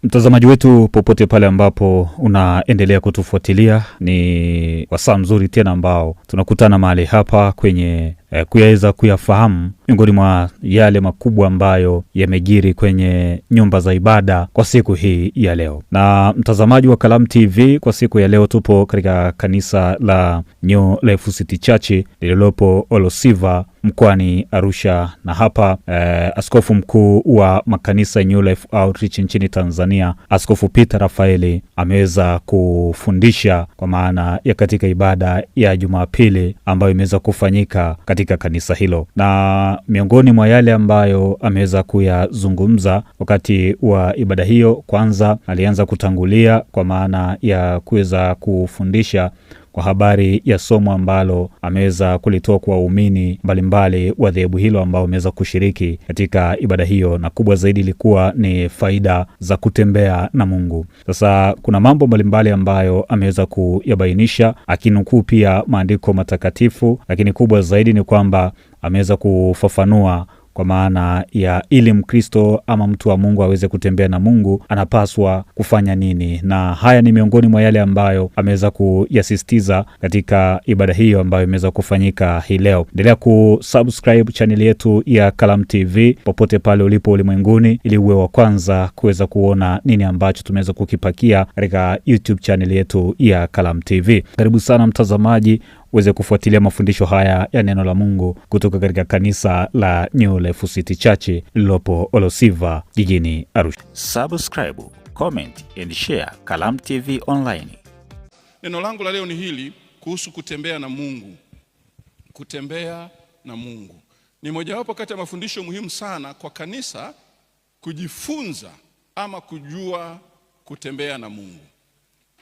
Mtazamaji wetu popote pale ambapo unaendelea kutufuatilia, ni wasaa mzuri tena ambao tunakutana mahali hapa kwenye kuyaweza kuyafahamu miongoni mwa yale makubwa ambayo yamejiri kwenye nyumba za ibada kwa siku hii ya leo. Na mtazamaji wa Kalamu TV, kwa siku ya leo tupo katika kanisa la New Life City Church lililopo Olosiva mkoani Arusha, na hapa askofu mkuu wa makanisa New Life Outreach nchini Tanzania, Askofu Peter Rafaeli, ameweza kufundisha kwa maana ya katika ibada ya Jumapili ambayo imeweza kufanyika katika kanisa hilo. Na miongoni mwa yale ambayo ameweza kuyazungumza wakati wa ibada hiyo, kwanza alianza kutangulia kwa maana ya kuweza kufundisha kwa habari ya somo ambalo ameweza kulitoa kwa waumini mbalimbali wa dhehebu hilo ambao wameweza kushiriki katika ibada hiyo, na kubwa zaidi ilikuwa ni faida za kutembea na Mungu. Sasa kuna mambo mbalimbali ambayo ameweza kuyabainisha akinukuu pia maandiko matakatifu, lakini kubwa zaidi ni kwamba ameweza kufafanua kwa maana ya ili Mkristo ama mtu wa Mungu aweze kutembea na Mungu anapaswa kufanya nini. Na haya ni miongoni mwa yale ambayo ameweza kuyasisitiza katika ibada hiyo ambayo imeweza kufanyika hii leo. Endelea kusubscribe channel yetu ya Kalamu TV popote pale ulipo ulimwenguni, ili uwe wa kwanza kuweza kuona nini ambacho tumeweza kukipakia katika YouTube channel yetu ya Kalamu TV. Karibu sana mtazamaji uweze kufuatilia mafundisho haya ya neno la Mungu kutoka katika kanisa la New Life City Church lililopo Olosiva jijini Arusha. Subscribe, comment and share Kalamu TV online. Neno langu la leo ni hili kuhusu kutembea na Mungu. Kutembea na Mungu ni mojawapo kati ya mafundisho muhimu sana kwa kanisa kujifunza ama kujua kutembea na Mungu.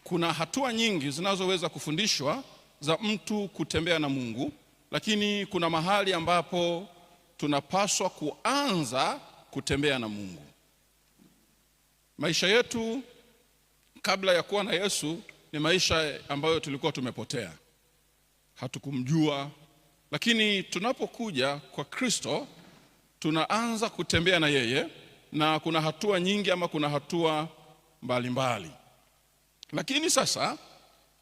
Kuna hatua nyingi zinazoweza kufundishwa za mtu kutembea na Mungu, lakini kuna mahali ambapo tunapaswa kuanza kutembea na Mungu. Maisha yetu kabla ya kuwa na Yesu ni maisha ambayo tulikuwa tumepotea, hatukumjua, lakini tunapokuja kwa Kristo tunaanza kutembea na yeye, na kuna hatua nyingi ama kuna hatua mbalimbali. Lakini sasa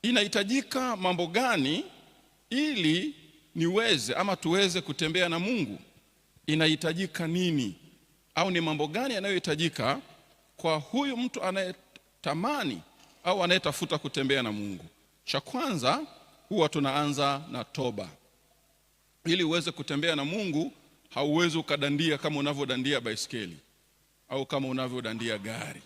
inahitajika mambo gani ili niweze ama tuweze kutembea na Mungu? Inahitajika nini, au ni mambo gani yanayohitajika kwa huyu mtu anayetamani au anayetafuta kutembea na Mungu? Cha kwanza, huwa tunaanza na toba. Ili uweze kutembea na Mungu, hauwezi ukadandia kama unavyodandia baisikeli au kama unavyodandia gari.